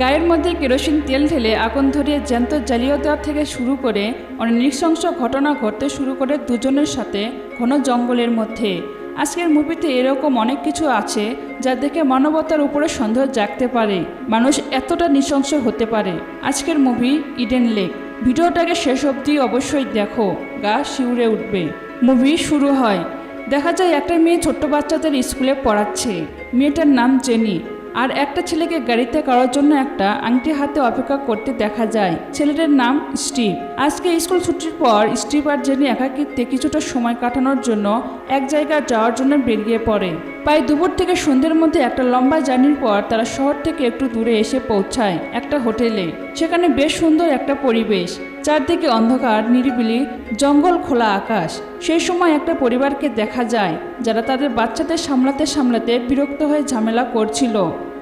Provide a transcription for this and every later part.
গায়ের মধ্যে কেরোসিন তেল ঢেলে আগুন ধরিয়ে জ্যান্ত জ্বালিয়ে দেওয়া থেকে শুরু করে অনেক নৃশংস ঘটনা ঘটতে শুরু করে দুজনের সাথে ঘন জঙ্গলের মধ্যে। আজকের মুভিতে এরকম অনেক কিছু আছে যা দেখে মানবতার উপরে সন্দেহ জাগতে পারে, মানুষ এতটা নৃশংস হতে পারে। আজকের মুভি ইডেন লেক। ভিডিওটাকে শেষ অবধি অবশ্যই দেখো, গা শিউরে উঠবে। মুভি শুরু হয়, দেখা যায় একটা মেয়ে ছোট্ট বাচ্চাদের স্কুলে পড়াচ্ছে। মেয়েটার নাম জেনি, আর একটা ছেলেকে গাড়িতে করার জন্য একটা আংটি হাতে অপেক্ষা করতে দেখা যায়। ছেলেটার নাম স্টিভ। আজকে স্কুল ছুটির পর স্টিভ আর জেনি একাকিত্বে কিছুটা সময় কাটানোর জন্য এক জায়গায় যাওয়ার জন্য বেরিয়ে পড়ে। প্রায় দুপুর থেকে সন্ধ্যের মধ্যে একটা লম্বা জার্নির পর তারা শহর থেকে একটু দূরে এসে পৌঁছায় একটা হোটেলে। সেখানে বেশ সুন্দর একটা পরিবেশ, চারদিকে অন্ধকার, নিরিবিলি জঙ্গল, খোলা আকাশ। সেই সময় একটা পরিবারকে দেখা যায় যারা তাদের বাচ্চাদের সামলাতে সামলাতে বিরক্ত হয়ে ঝামেলা করছিল,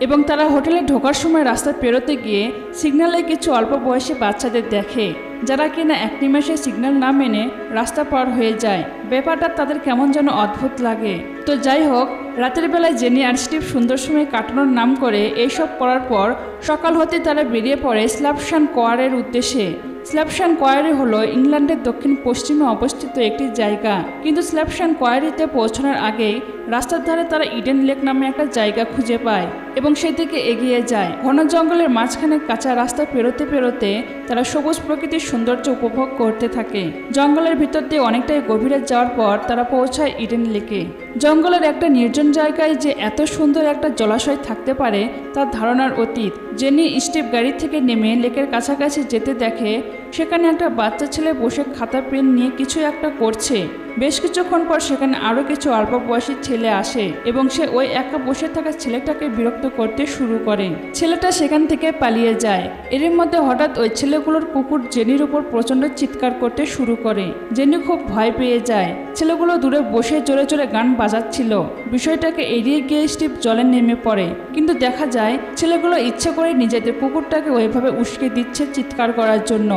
এবং তারা হোটেলে ঢোকার সময় রাস্তা পেরোতে গিয়ে সিগন্যালে কিছু অল্প বয়সী বাচ্চাদের দেখে যারা কিনা এক নিমেষে সিগন্যাল না মেনে রাস্তা পার হয়ে যায়। ব্যাপারটা তাদের কেমন যেন অদ্ভুত লাগে। তো যাই হোক, রাতের বেলায় জেনি আর স্টিভ সুন্দর সময় কাটানোর নাম করে এইসব করার পর সকাল হতে তারা বেরিয়ে পড়ে স্ল্যাপশান কোয়ারের উদ্দেশ্যে। স্ল্যাপশান কোয়ারি হলো ইংল্যান্ডের দক্ষিণ পশ্চিমে অবস্থিত একটি জায়গা, কিন্তু স্ল্যাপশান কোয়ারিতে পৌঁছানোর আগেই রাস্তার ধারে তারা ইডেন লেক নামে একটা জায়গা খুঁজে পায় এবং সেদিকে এগিয়ে যায়। ঘন জঙ্গলের মাঝখানে কাঁচা রাস্তা পেরোতে পেরোতে তারা সবুজ প্রকৃতির সৌন্দর্য উপভোগ করতে থাকে। জঙ্গলের ভিতর দিয়ে অনেকটাই গভীরে যাওয়ার পর তারা পৌঁছায় ইডেন লেকে। জঙ্গলের একটা নির্জন জায়গায় যে এত সুন্দর একটা জলাশয় থাকতে পারে তার ধারণার অতীত। জেনি স্টিভ গাড়ি থেকে নেমে লেকের কাছাকাছি যেতে দেখে সেখানে একটা বাচ্চা ছেলে বসে খাতা পেন নিয়ে কিছু একটা করছে। বেশ কিছুক্ষণ পর সেখানে আরও কিছু অল্প বয়সী ছেলে আসে এবং সে ওই একা বসে থাকা ছেলেটাকে বিরক্ত করতে শুরু করে। ছেলেটা সেখান থেকে পালিয়ে যায়। এর মধ্যে হঠাৎ ওই ছেলেগুলোর কুকুর জেনির উপর প্রচণ্ড চিৎকার করতে শুরু করে। জেনি খুব ভয় পেয়ে যায়। ছেলেগুলো দূরে বসে জোরে জোরে গান বাজাচ্ছিল। বিষয়টাকে এড়িয়ে গিয়ে স্টিভ জলে নেমে পড়ে, কিন্তু দেখা যায় ছেলেগুলো ইচ্ছে করে নিজেদের কুকুরটাকে ওইভাবে উস্কে দিচ্ছে চিৎকার করার জন্য।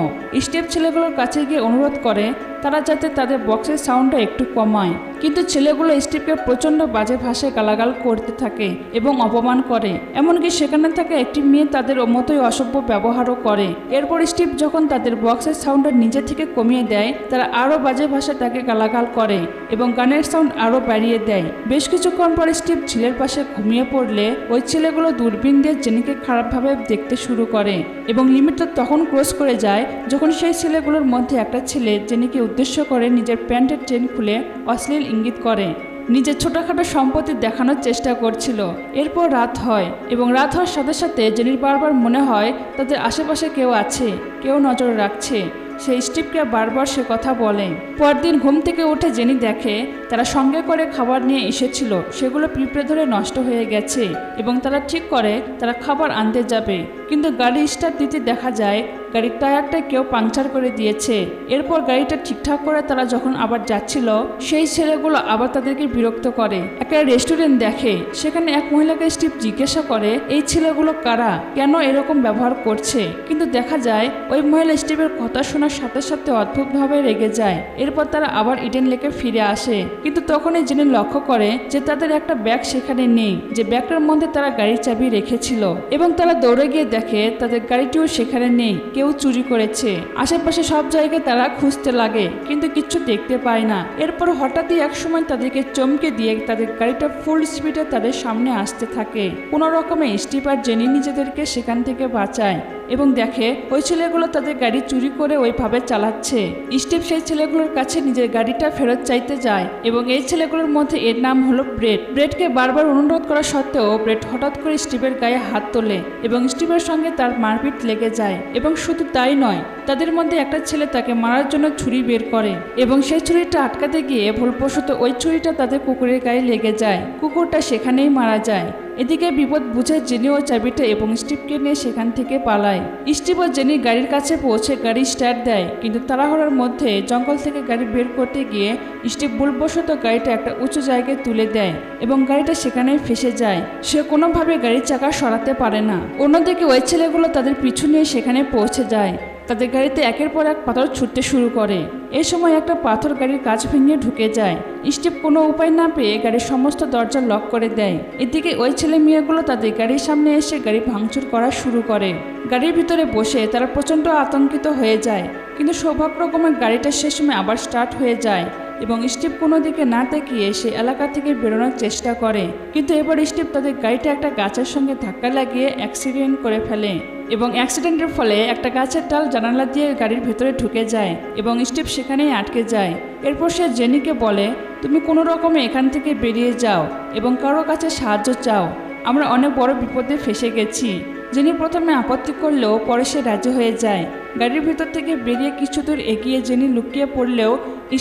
স্টিভ ছেলেগুলোর কাছে গিয়ে অনুরোধ করে তারা যাতে তাদের বক্সের সাউন্ডটা একটু কমায়, কিন্তু ছেলেগুলো স্টিভকে প্রচণ্ড বাজে ভাষায় গালাগাল করতে থাকে এবং অপমান করে। এমনকি সেখানে থাকা একটি মেয়ে তাদের মতোই অসভ্য ব্যবহারও করে। এরপর স্টিভ যখন তাদের বক্সের সাউন্ডটা নিজে থেকে কমিয়ে দেয়, তারা আরও বাজে ভাষায় তাকে গালাগাল করে এবং গানের সাউন্ড আরও বাড়িয়ে দেয়। বেশ কিছুক্ষণ পর স্টিভ ঝিলের পাশে ঘুমিয়ে পড়লে ওই ছেলেগুলো দূরবীন দিয়ে জেনিকে খারাপভাবে দেখতে শুরু করে এবং লিমিটটা তখন ক্রস করে যায় যখন সেই ছেলেগুলোর মধ্যে একটা ছেলে জেনিকে উদ্দেশ্য করে নিজের প্যান্টের চেন খুলে অশ্লীল ইঙ্গিত করে, নিজের ছোটখাটো সম্পত্তি দেখানোর চেষ্টা করছিল। এরপর রাত হয় এবং রাত হওয়ার সাথে সাথে জেনির বারবার মনে হয় তাদের আশেপাশে কেউ আছে, কেউ নজর রাখছে। সে স্টিভকে বারবার সে কথা বলে। পরদিন ঘুম থেকে উঠে জেনি দেখে তারা সঙ্গে করে খাবার নিয়ে এসেছিল সেগুলো পিঁপড়ে ধরে নষ্ট হয়ে গেছে এবং তারা ঠিক করে তারা খাবার আনতে যাবে, কিন্তু গাড়ি স্টার্ট দিতে দেখা যায় গাড়ির টায়ারটা কেউ পাংচার করে দিয়েছে। এরপর গাড়িটা ঠিকঠাক করে তারা যখন আবার যাচ্ছিল সেই ছেলেগুলো আবার তাদেরকে বিরক্ত করে। একটা রেস্টুরেন্ট দেখে, সেখানে এক মহিলাকে স্টিভ জিজ্ঞাসা করে এই ছেলেগুলো কারা, কেন এরকম ব্যবহার করছে, কিন্তু দেখা যায় ওই মহিলা স্টিভের কথা শোনার সাথে সাথে অদ্ভুতভাবে রেগে যায়। এরপর তারা আবার ইডেন লেকে ফিরে আসে, কিন্তু তখনই জেনে লক্ষ্য করে যে তাদের একটা ব্যাগ সেখানে নেই, যে ব্যাগটার মধ্যে তারা গাড়ির চাবি রেখেছিল, এবং তারা দৌড়ে গিয়ে দেখে তাদের গাড়িটিও সেখানে নেই, কেউ চুরি করেছে। আশেপাশে সব জায়গায় তারা খুঁজতে লাগে কিন্তু কিচ্ছু দেখতে পায় না। এরপর হঠাৎই এক সময় তাদেরকে চমকে দিয়ে তাদের গাড়িটা ফুল স্পিডে তাদের সামনে আসতে থাকে। কোনো রকমে স্টিভ আর জেনি নিজেদেরকে সেখান থেকে বাঁচায় এবং দেখে ওই ছেলেগুলো তাদের গাড়ি চুরি করে ওইভাবে চালাচ্ছে। স্টিভ সেই ছেলেগুলোর কাছে নিজের গাড়িটা ফেরত চাইতে যায় এবং এই ছেলেগুলোর মধ্যে এর নাম হলো ব্রেড। ব্রেডকে বারবার অনুরোধ করা সত্ত্বেও ব্রেড হঠাৎ করে স্টিভের গায়ে হাত তোলে এবং স্টিভের সঙ্গে তার মারপিট লেগে যায়। এবং শুধু তাই নয়, তাদের মধ্যে একটা ছেলে তাকে মারার জন্য ছুরি বের করে এবং সেই ছুরিটা আটকাতে গিয়ে ভুলবশত ওই ছুরিটা তাদের কুকুরের গায়ে লেগে যায়। কুকুরটা সেখানেই মারা যায়। এদিকে বিপদ বুঝে জেনি ও চাবিটা এবং স্টিভকে নিয়ে সেখান থেকে পালায়। স্টিভ ও জেনি গাড়ির কাছে পৌঁছে গাড়ি স্টার্ট দেয়, কিন্তু তাড়াহুড়োর মধ্যে জঙ্গল থেকে গাড়ি বের করতে গিয়ে স্টিভ ভুলবশত গাড়িটা একটা উঁচু জায়গায় তুলে দেয় এবং গাড়িটা সেখানেই ফেসে যায়। সে কোনোভাবে গাড়ির চাকা সরাতে পারে না। অন্যদিকে ওই ছেলেগুলো তাদের পিছু নিয়ে সেখানে পৌঁছে যায়। তাদের গাড়িতে একের পর এক পাথর ছুটতে শুরু করে এই সময় একটা পাথর গাড়ির কাঁচ ভেঙে ঢুকে যায়। স্টিভ কোনো উপায় না পেয়ে গাড়ির সমস্ত দরজা লক করে দেয়। এদিকে ওই ছেলে মেয়েগুলো তাদের গাড়ির সামনে এসে গাড়ি ভাঙচুর করা শুরু করে। গাড়ির ভিতরে বসে তারা প্রচণ্ড আতঙ্কিত হয়ে যায়, কিন্তু সৌভাগ্যক্রমে গাড়িটা সে সময় আবার স্টার্ট হয়ে যায় এবং স্টিভ কোনো দিকে না তাকিয়ে সে এলাকা থেকে বেরোনোর চেষ্টা করে। কিন্তু এবার স্টিভ তাদের গাড়িটা একটা গাছের সঙ্গে ধাক্কা লাগিয়ে অ্যাক্সিডেন্ট করে ফেলে এবং অ্যাক্সিডেন্টের ফলে একটা গাছের ডাল জানালা দিয়ে গাড়ির ভেতরে ঢুকে যায় এবং স্টিভ সেখানেই আটকে যায়। এরপর সে জেনিকে বলে, তুমি কোনো রকমে এখান থেকে বেরিয়ে যাও এবং কারো কাছে সাহায্য চাও, আমরা অনেক বড় বিপদে ফেসে গেছি। জেনি প্রথমে আপত্তি করলেও পরে সে রাজি হয়ে যায়। গাড়ির ভিতর থেকে বেরিয়ে কিছু দূর এগিয়ে জেনি লুকিয়ে পড়লেও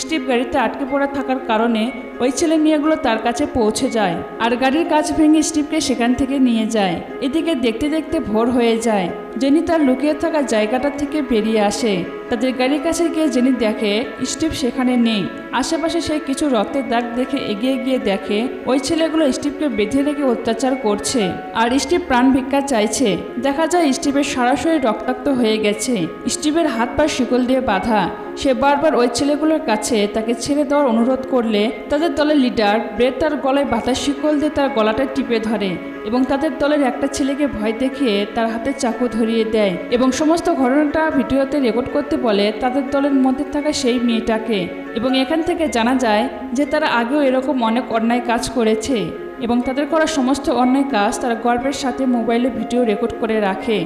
স্টিভ গাড়িতে আটকে পড়া থাকার কারণে ওই ছেলে মেয়েগুলো তার কাছে পৌঁছে যায় আর গাড়ির কাঁচ ভেঙে স্টিভকে সেখান থেকে নিয়ে যায়। এদিকে দেখতে দেখতে ভোর হয়ে যায়। জেনি তার লুকিয়ে থাকা জায়গাটা থেকে বেরিয়ে আসে। তাদের গাড়ির কাছে গিয়ে জেনি দেখে স্টিভ সেখানে নেই। আশেপাশে সে কিছু রক্তের দাগ দেখে এগিয়ে গিয়ে দেখে ওই ছেলেগুলো স্টিভকে বেঁধে রেখে অত্যাচার করছে আর স্টিভ প্রাণ ভিক্ষা চাইছে। দেখা যায় স্টিভের সারা শরীর রক্তাক্ত হয়ে গেছে। স্টিভের হাত পা শিকল দিয়ে বাঁধা। সে বারবার ওই ছেলেগুলোর কাছে তাকে ছেড়ে দেওয়ার অনুরোধ করলে তাদের দলের লিডার ব্রেড তার গলায় বাঁধা শিকল দিয়ে তার গলাটা টিপে ধরে এবং তাদের দলের একটা ছেলেকে ভয় দেখিয়ে তার হাতে চাকু ধরিয়ে দেয় এবং সমস্ত ঘটনাটা ভিডিওতে রেকর্ড করতে বলে তাদের দলের মধ্যে থাকা সেই মেয়েটাকে। এবং এখান থেকে জানা যায় যে তারা আগেও এরকম অনেক অন্যায় কাজ করেছে এবং তাদের করা সমস্ত অন্যায় কাজ তারা গর্বের সাথে মোবাইলে ভিডিও রেকর্ড করে রাখে।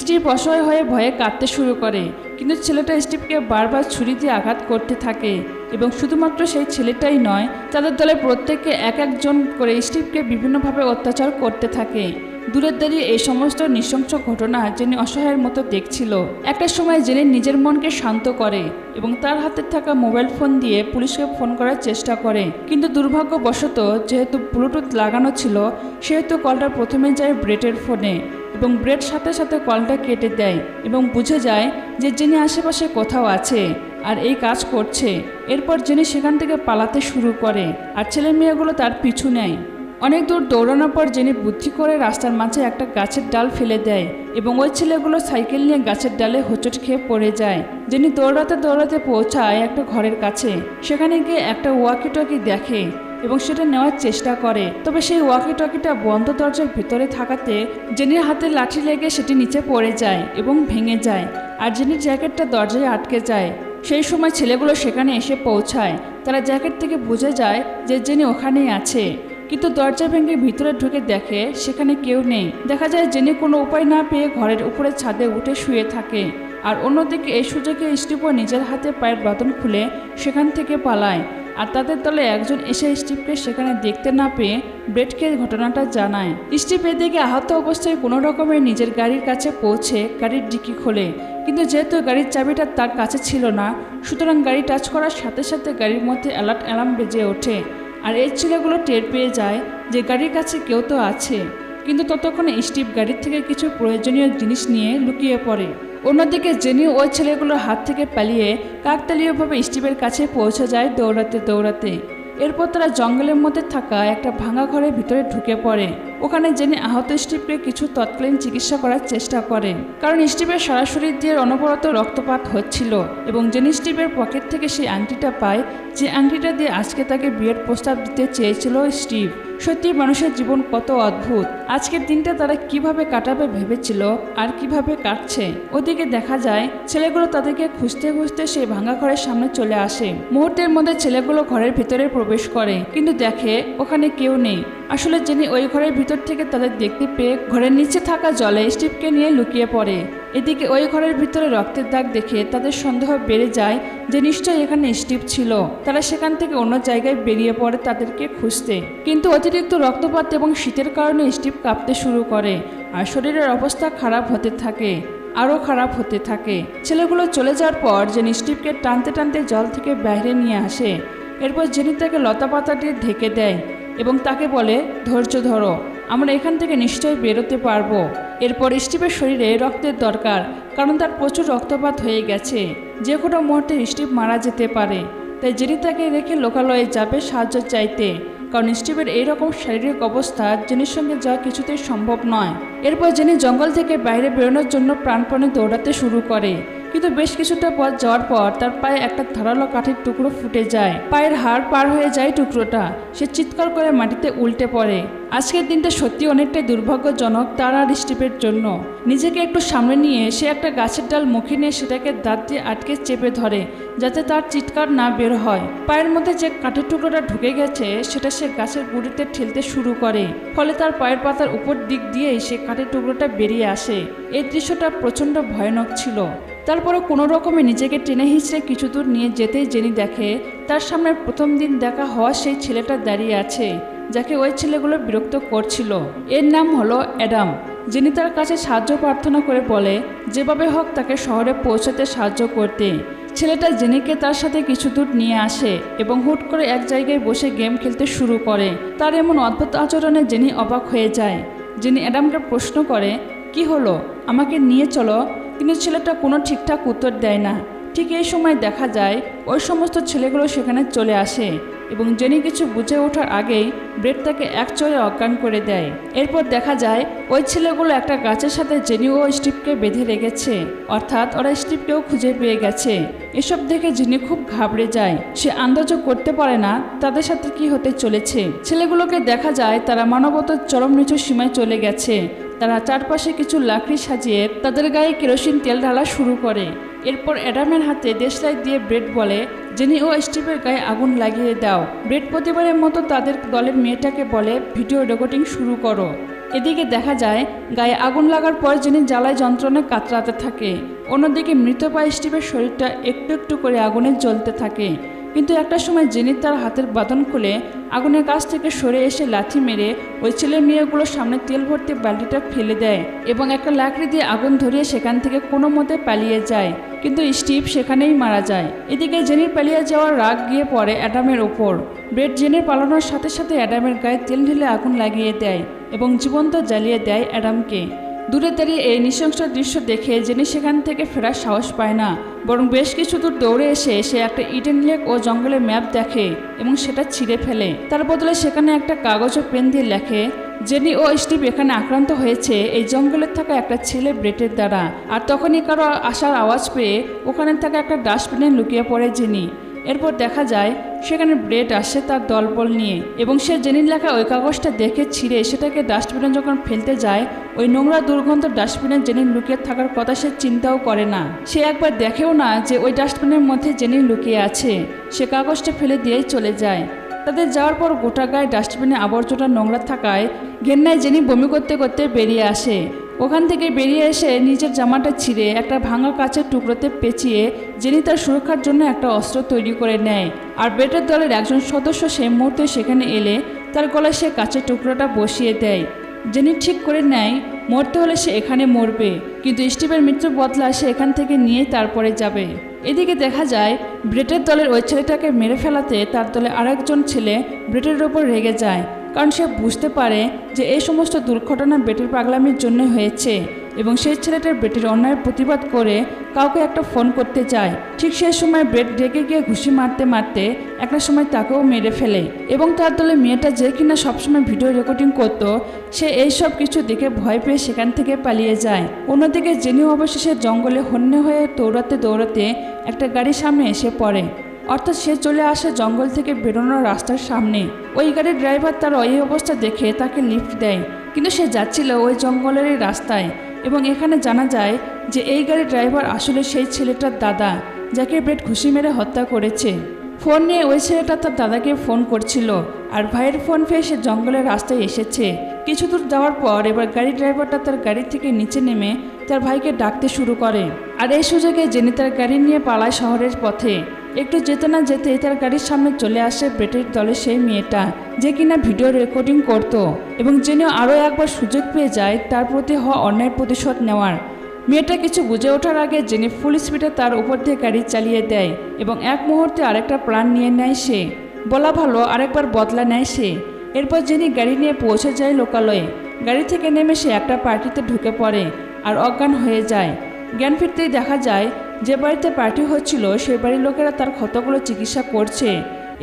স্টিভ অসহায় হয়ে ভয়ে কাঁদতে শুরু করে, কিন্তু ছেলেটা স্টিভকে বারবার ছুরি দিয়ে আঘাত করতে থাকে এবং শুধুমাত্র সেই ছেলেটাই নয়, তাদের দলের প্রত্যেককে এক একজন করে স্টিভকে বিভিন্নভাবে অত্যাচার করতে থাকে। দূরের দাঁড়িয়ে এই সমস্ত নৃশংস ঘটনা জেনি অসহায়ের মতো দেখছিল। একটা সময় জেনি নিজের মনকে শান্ত করে এবং তার হাতে থাকা মোবাইল ফোন দিয়ে পুলিশকে ফোন করার চেষ্টা করে, কিন্তু দুর্ভাগ্যবশত যেহেতু ব্লুটুথ লাগানো ছিল সেহেতু কলটা প্রথমে যায় ব্রেডের ফোনে এবং ব্রেড সাথে সাথে কলটা কেটে দেয় এবং বুঝে যায় যে জেনি আশেপাশে কোথাও আছে আর এই কাজ করছে। এরপর জেনি সেখান থেকে পালাতে শুরু করে আর ছেলে মেয়েগুলো তার পিছু নেয়। অনেক দূর দৌড়ানোর পর জেনি বুদ্ধি করে রাস্তার মাঝে একটা গাছের ডাল ফেলে দেয় এবং ওই ছেলেগুলো সাইকেল নিয়ে গাছের ডালে হোঁচট খেয়ে পড়ে যায়। জেনি দৌড়াতে দৌড়াতে পৌঁছায় একটা ঘরের কাছে। সেখানে গিয়ে একটা ওয়াকি টকি দেখে এবং সেটা নেওয়ার চেষ্টা করে, তবে সেই ওয়াকি টকিটা বন্ধ দরজার ভিতরে থাকাতে জেনির হাতে লাঠি লেগে সেটি নিচে পড়ে যায় এবং ভেঙে যায় আর জেনির জ্যাকেটটা দরজায় আটকে যায়। সেই সময় ছেলেগুলো সেখানে এসে পৌঁছায়। তারা জ্যাকেট থেকে বুঝে যায় যে জেনি ওখানেই আছে, কিন্তু দরজা ভেঙে ভিতরে ঢুকে দেখে সেখানে কেউ নেই। দেখা যায় জেনি কোনো উপায় না পেয়ে ঘরের উপরে ছাদে উঠে শুয়ে থাকে আর অন্যদিকে এই সুযোগে স্টিভও নিজের হাতে পায়ের বাঁধন খুলে সেখান থেকে পালায় আর তাদের দলে একজন এসে স্টিভকে সেখানে দেখতে না পেয়ে ব্রেডকে ঘটনাটা জানায়। স্টিভ এদিকে আহত অবস্থায় কোনো রকমের নিজের গাড়ির কাছে পৌঁছে গাড়ির ডিকি খোলে, কিন্তু যেহেতু গাড়ির চাবিটা তার কাছে ছিল না সুতরাং গাড়ি টাচ করার সাথে সাথে গাড়ির মধ্যে অ্যালার্ম বেজে ওঠে আর এই ছেলেগুলো টের পেয়ে যায় যে গাড়ির কাছে কেউ তো আছে, কিন্তু ততক্ষণে স্টিভ গাড়ির থেকে কিছু প্রয়োজনীয় জিনিস নিয়ে লুকিয়ে পড়ে। অন্যদিকে জেনি ওই ছেলেগুলোর হাত থেকে পালিয়ে কাকতালীয়ভাবে স্টিভের কাছে পৌঁছে যায় দৌড়াতে দৌড়াতে। এরপর তারা জঙ্গলের মধ্যে থাকা একটা ভাঙা ঘরের ভিতরে ঢুকে পড়ে। ওখানে জেনি আহত স্টিভকে কিছু তৎকালীন চিকিৎসা করার চেষ্টা করে, কারণ স্টিভের সারা শরীর দিয়ে অনবরত রক্তপাত হচ্ছিল এবং জেনি স্টিভের পকেট থেকে সেই আংটিটা পায়, যে আংটিটা দিয়ে আজকে তাকে বিয়ের প্রস্তাব দিতে চেয়েছিল স্টিভ। সত্যি মানুষের জীবন কত অদ্ভুত। আজকের দিনটা তারা কিভাবে কাটাবে ভেবেছিল আর কিভাবে কাটছে। ওদিকে দেখা যায় ছেলেগুলো তাদেরকে খুঁজতে খুঁজতে সেই ভাঙা ঘরের সামনে চলে আসে। মুহূর্তের মধ্যে ছেলেগুলো ঘরের ভিতরে প্রবেশ করে, কিন্তু দেখে ওখানে কেউ নেই। আসলে জেনি ওই ঘরের ভিতর থেকে তাদের দেখতে পেয়ে ঘরের নিচে থাকা জলে স্টিভকে নিয়ে লুকিয়ে পড়ে। এদিকে ওই ঘরের ভিতরে রক্তের দাগ দেখে তাদের সন্দেহ বেড়ে যায় যে নিশ্চয়ই এখানে স্টিভ ছিল। তারা সেখান থেকে অন্য জায়গায় বেরিয়ে পড়ে তাদেরকে খুঁজতে, কিন্তু অতিরিক্ত রক্তপাত এবং শীতের কারণে স্টিভ কাঁপতে শুরু করে আর শরীরের অবস্থা খারাপ হতে থাকে, আরও খারাপ হতে থাকে। ছেলেগুলো চলে যাওয়ার পর জেনি স্টিভকে টানতে টানতে জল থেকে বাইরে নিয়ে আসে। এরপর জেনি তাকে লতাপাতা দিয়ে ঢেকে দেয় এবং তাকে বলে, ধৈর্য ধরো, আমরা এখান থেকে নিশ্চয়ই বেরোতে পারবো। এরপর স্টিভের শরীরে রক্তের দরকার, কারণ তার প্রচুর রক্তপাত হয়ে গেছে, যে কোনো মুহূর্তে স্টিভ মারা যেতে পারে। তাই জেনি তাকে রেখে লোকালয়ে যাবে সাহায্য চাইতে, কারণ স্টিভের এইরকম শারীরিক অবস্থা জেনির সঙ্গে যাওয়া কিছুতেই সম্ভব নয়। এরপর জেনি জঙ্গল থেকে বাইরে বেরোনোর জন্য প্রাণপণে দৌড়াতে শুরু করে, কিন্তু বেশ কিছুটা পথ যাওয়ার পর তার পায়ে একটা ধারালো কাঠের টুকরো ফুটে যায়। পায়ের হাড় পার হয়ে যায় টুকরোটা। সে চিৎকার করে মাটিতে উল্টে পড়ে। আজকের দিনটা সত্যি অনেকটাই দুর্ভাগ্যজনক তার আর স্টিভের জন্য। নিজেকে একটু সামনে নিয়ে সে একটা গাছের ডাল মুখে নিয়ে সেটাকে দাঁত দিয়ে আটকে চেপে ধরে, যাতে তার চিৎকার না বের হয়। পায়ের মধ্যে যে কাঠের টুকরোটা ঢুকে গেছে সেটা সে গাছের গুঁড়িতে ঠেলতে শুরু করে, ফলে তার পায়ের পাতার উপর দিক দিয়েই সে কাঠের টুকরোটা বেরিয়ে আসে। এই দৃশ্যটা প্রচণ্ড ভয়ানক ছিল। তারপরে কোনো রকমে নিজেকে টেনে হিঁচড়ে কিছু দূর নিয়ে যেতেই জেনি দেখে তার সামনে প্রথম দিন দেখা হওয়া সেই ছেলেটা দাঁড়িয়ে আছে, যাকে ওই ছেলেগুলো বিরক্ত করছিল। এর নাম হলো অ্যাডাম। জেনি তার কাছে সাহায্য প্রার্থনা করে বলে যেভাবে হোক তাকে শহরে পৌঁছাতে সাহায্য করতে। ছেলেটা জেনিকে তার সাথে কিছু দূর নিয়ে আসে এবং হুট করে এক জায়গায় বসে গেম খেলতে শুরু করে। তার এমন অদ্ভুত আচরণে জেনি অবাক হয়ে যায়। জেনি অ্যাডামকে প্রশ্ন করে, কি হলো, আমাকে নিয়ে চলো। কিন্তু ছেলেটা কোনো ঠিকঠাক উত্তর দেয় না। ঠিক এই সময় দেখা যায় ওই সমস্ত ছেলেগুলো সেখানে চলে আসে এবং জেনি কিছু বুঝে ওঠার আগেই ব্রেড তাকে এক চড়ে অজ্ঞান করে দেয়। এরপর দেখা যায় ওই ছেলেগুলো একটা গাছের সাথে জেনি ও স্টিভকে বেঁধে রেখেছে, অর্থাৎ ওরা স্টিভকেও খুঁজে পেয়ে গেছে। এসব দেখে জেনি খুব ঘাবড়ে যায়। সে আন্দাজও করতে পারে না তাদের সাথে কি হতে চলেছে। ছেলেগুলোকে দেখা যায় তারা মানবতার চরম নিচু সীমায় চলে গেছে। তারা চারপাশে কিছু লাকড়ি সাজিয়ে তাদের গায়ে কেরোসিন তেল ঢালা শুরু করে। এরপর অ্যাডামের হাতে দেশলাই দিয়ে ব্রেড বলে জেনি ও স্টিভের গায়ে আগুন লাগিয়ে দাও। ব্রেড প্রতিবারের মতো তাদের দলের মেয়েটাকে বলে ভিডিও রেকর্ডিং শুরু করো। এদিকে দেখা যায় গায়ে আগুন লাগার পর জেনি জ্বালায় যন্ত্রণায় কাতরাতে থাকে। অন্যদিকে মৃতপ্রায় স্টিভের শরীরটা একটু একটু করে আগুনে জ্বলতে থাকে। কিন্তু একটা সময় জেনি তার হাতের বাঁধন খুলে আগুনের কাছ থেকে সরে এসে লাথি মেরে ওই ছেলে মেয়েগুলোর সামনে তেল ভর্তি বালতিটা ফেলে দেয় এবং একটা লাকড়ি দিয়ে আগুন ধরিয়ে সেখান থেকে কোনো মতে পালিয়ে যায়। কিন্তু স্টিভ সেখানেই মারা যায়। এদিকে জেনির পালিয়ে যাওয়ার রাগ গিয়ে পড়ে অ্যাডামের ওপর। ব্রেড জেনির পালানোর সাথে সাথে অ্যাডামের গায়ে তেল ঢেলে আগুন লাগিয়ে দেয় এবং জীবন্ত জ্বালিয়ে দেয় অ্যাডামকে। দূরে দাঁড়িয়ে এই নৃশংস দৃশ্য দেখে জেনি সেখান থেকে ফেরার সাহস পায় না, বরং বেশ কিছু দূর দৌড়ে এসে সে একটা ইডেন লেক ও জঙ্গলের ম্যাপ দেখে এবং সেটা ছিঁড়ে ফেলে। তার বদলে সেখানে একটা কাগজ ও পেন দিয়ে লেখে জেনি ও স্টিভ এখানে আক্রান্ত হয়েছে এই জঙ্গলের থাকা একটা ছেলে ব্রেটের দ্বারা। আর তখনই কারো আসার আওয়াজ পেয়ে ওখানে থাকা একটা ডাস্টবিনে লুকিয়ে পড়ে জেনি। এরপর দেখা যায় সেখানে ব্রেড আসে তার দলবল নিয়ে এবং সে জেনির লেখা ওই কাগজটা দেখে ছিঁড়ে সেটাকে ডাস্টবিনে যখন ফেলতে যায় ওই নোংরা দুর্গন্ধ ডাস্টবিনে জেনির লুকিয়ে থাকার কথা সে চিন্তাও করে না। সে একবার দেখেও না যে ওই ডাস্টবিনের মধ্যে জেনি লুকিয়ে আছে। সে কাগজটা ফেলে দিয়েই চলে যায়। তাদের যাওয়ার পর গোটা গায়ে ডাস্টবিনে আবর্জনা নোংরা থাকায় ঘেন্নায় জেনি বমি করতে করতে বেরিয়ে আসে। ওখান থেকে বেরিয়ে এসে নিজের জামাটা ছিঁড়ে একটা ভাঙা কাচের টুকরোতে পেঁচিয়ে জেনি তার সুরক্ষার জন্য একটা অস্ত্র তৈরি করে নেয়। আর ব্রেটের দলের একজন সদস্য সেই মুহূর্তে সেখানে এলে তার গলায় সে কাচের টুকরোটা বসিয়ে দেয়। জেনি ঠিক করে নেয় মরতে হলে সে এখানে মরবে, কিন্তু স্টিভের মৃত্যুর বদলা সে এখান থেকে নিয়েই তারপরে যাবে। এদিকে দেখা যায় ব্রেটের দলের ওই ছেলেটাকে মেরে ফেলাতে তার দলে আরেকজন ছেলে ব্রেটের ওপর রেগে যায়, কারণ সে বুঝতে পারে যে এই সমস্ত দুর্ঘটনা ব্রেটের পাগলামির জন্য হয়েছে এবং সেই ছেলেটার ব্রেটের অন্যায়ের প্রতিবাদ করে কাউকে একটা ফোন করতে চায়। ঠিক সেই সময় ব্রেট রেগে গিয়ে ঘুষি মারতে মারতে একটা সময় তাকেও মেরে ফেলে এবং তার দলে মেয়েটা যে কিনা সবসময় ভিডিও রেকর্ডিং করত সে এই সব কিছু দেখে ভয় পেয়ে সেখান থেকে পালিয়ে যায়। অন্যদিকে জেনি অবশেষে জঙ্গলে হন্যে হয়ে দৌড়াতে দৌড়াতে একটা গাড়ির সামনে এসে পড়ে, অর্থাৎ সে চলে আসে জঙ্গল থেকে বেরোনোর রাস্তার সামনে। ওই গাড়ির ড্রাইভার তার ওই অবস্থা দেখে তাকে লিফট দেয়, কিন্তু সে যাচ্ছিল ওই জঙ্গলেরই রাস্তায় এবং এখানে জানা যায় যে এই গাড়ির ড্রাইভার আসলে সেই ছেলেটার দাদা, যাকে ব্রেট ঘুষি মেরে হত্যা করেছে। ফোন নিয়ে ওই ছেলেটা তার দাদাকে ফোন করছিল আর ভাইয়ের ফোন পেয়ে সে জঙ্গলের রাস্তায় এসেছে। কিছু দূর যাওয়ার পর এবার গাড়ির ড্রাইভারটা তার গাড়ি থেকে নিচে নেমে তার ভাইকে ডাকতে শুরু করে। আর এই সুযোগে জেনি তার গাড়ি নিয়ে পালায় শহরের পথে। একটু যেতে না যেতে তার গাড়ির সামনে চলে আসে ব্রেটের দলের সেই মেয়েটা, যে কিনা ভিডিও রেকর্ডিং করত এবং জেনিও আরও একবার সুযোগ পেয়ে যায় তার প্রতি হওয়া অন্যায়ের প্রতিশোধ নেওয়ার। মেয়েটা কিছু বুঝে ওঠার আগে জেনি ফুল স্পিডে তার উপর দিয়ে গাড়ি চালিয়ে দেয় এবং এক মুহূর্তে আরেকটা প্ল্যান নিয়ে নেয় সে, বলা ভালো আরেকবার বদলা নেয় সে। এরপর জেনি গাড়ি নিয়ে পৌঁছে যায় লোকালয়ে। গাড়ি থেকে নেমে সে একটা পার্টিতে ঢুকে পড়ে আর অজ্ঞান হয়ে যায়। জ্ঞান ফিরতেই দেখা যায় যে বাড়িতে পার্টি হচ্ছিল সেই বাড়ির লোকেরা তার ক্ষতগুলো চিকিৎসা করছে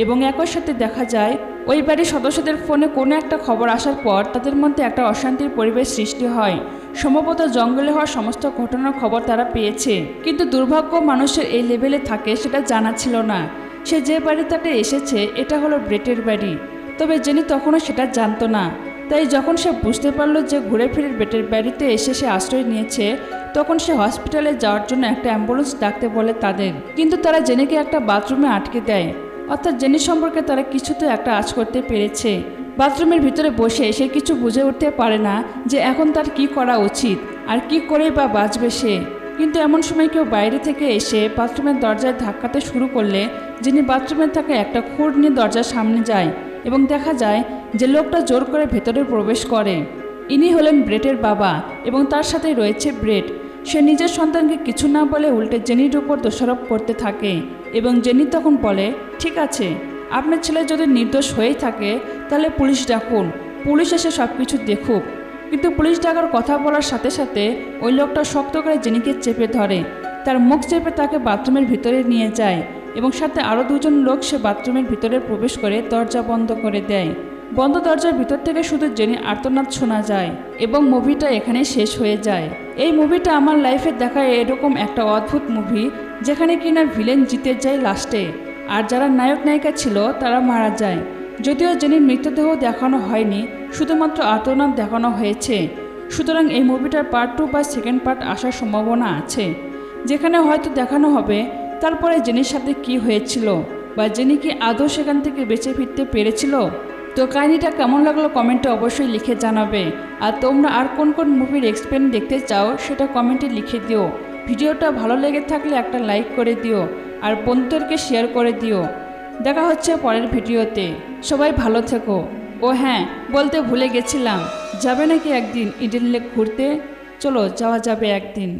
এবং একই সাথে দেখা যায় ওই বাড়ির সদস্যদের ফোনে কোনো একটা খবর আসার পর তাদের মধ্যে একটা অশান্তির পরিবেশ সৃষ্টি হয়। সম্ভবত জঙ্গলে হওয়া সমস্ত ঘটনার খবর তারা পেয়েছে, কিন্তু দুর্ভাগ্য মানুষের এই লেভেলে থাকে সেটা জানা ছিল না। সে যে বাড়িটাতে এসেছে এটা হলো ব্রেটের বাড়ি, তবে জেনি তখনও সেটা জানতো না। তাই যখন সে বুঝতে পারলো যে ঘুরে ফিরে ব্রেটের বাড়িতে এসে সে আশ্রয় নিয়েছে, তখন সে হসপিটালে যাওয়ার জন্য একটা অ্যাম্বুলেন্স ডাকতে বলে তাদের, কিন্তু তারা জেনিকে একটা বাথরুমে আটকে দেয়। অর্থাৎ জেনি সম্পর্কে তারা কিছুতে একটা আঁচ করতে পেরেছে। বাথরুমের ভিতরে বসে সে কিছু বুঝে উঠতে পারে না যে এখন তার কি করা উচিত আর কি করে বা বাঁচবে সে। কিন্তু এমন সময় কেউ বাইরে থেকে এসে বাথরুমের দরজায় ধাক্কাতে শুরু করলে যিনি বাথরুমে থাকা একটা খুঁড় নিয়ে দরজার সামনে যায় এবং দেখা যায় যে লোকটা জোর করে ভেতরে প্রবেশ করে। ইনি হলেন ব্রেটের বাবা এবং তার সাথে রয়েছে ব্রেট। সে নিজের সন্তানকে কিছু না বলে উল্টে জেনির উপর দোষারোপ করতে থাকে এবং জেনি তখন বলে, ঠিক আছে, আপনার ছেলে যদি নির্দোষ হয়েই থাকে তাহলে পুলিশ ডাকুন, পুলিশ এসে সব কিছু দেখুক। কিন্তু পুলিশ ডাকার কথা বলার সাথে সাথে ওই লোকটা শক্ত করে জেনিকে চেপে ধরে, তার মুখ চেপে তাকে বাথরুমের ভিতরে নিয়ে যায় এবং সাথে আরও দুজন লোক সে বাথরুমের ভিতরে প্রবেশ করে দরজা বন্ধ করে দেয়। বন্ধ দরজার ভিতর থেকে শুধু জেনি আর্তনাদ শোনা যায় এবং মুভিটা এখানে শেষ হয়ে যায়। এই মুভিটা আমার লাইফে দেখা এরকম একটা অদ্ভুত মুভি যেখানে কিনা ভিলেন জিতে যায় লাস্টে, আর যারা নায়ক নায়িকা ছিল তারা মারা যায়। যদিও জেনির মৃতদেহ দেখানো হয়নি, শুধুমাত্র আর্তনাদ দেখানো হয়েছে। সুতরাং এই মুভিটার পার্ট 2 বা সেকেন্ড পার্ট আসার সম্ভাবনা আছে, যেখানে হয়তো দেখানো হবে তারপরে জেনির সাথে কি হয়েছিল বা জেনি কি আদৌ সেখান থেকে বেঁচে ফিরতে পেরেছিল। তো কাহিনিটা কেমন লাগলো কমেন্টে অবশ্যই লিখে জানাবে। আর তোমরা আর কোন কোন মুভির এক্সপ্লেন দেখতে চাও সেটা কমেন্টে লিখে দিও। ভিডিওটা ভালো লেগে থাকলে একটা লাইক করে দিও আর বন্ধুদেরকে শেয়ার করে দিও। দেখা হচ্ছে পরের ভিডিওতে। সবাই ভালো থেকো। ও হ্যাঁ, বলতে ভুলে গেছিলাম, যাবে নাকি একদিন ইডেন লেক ঘুরতে? চলো যাওয়া যাবে একদিন।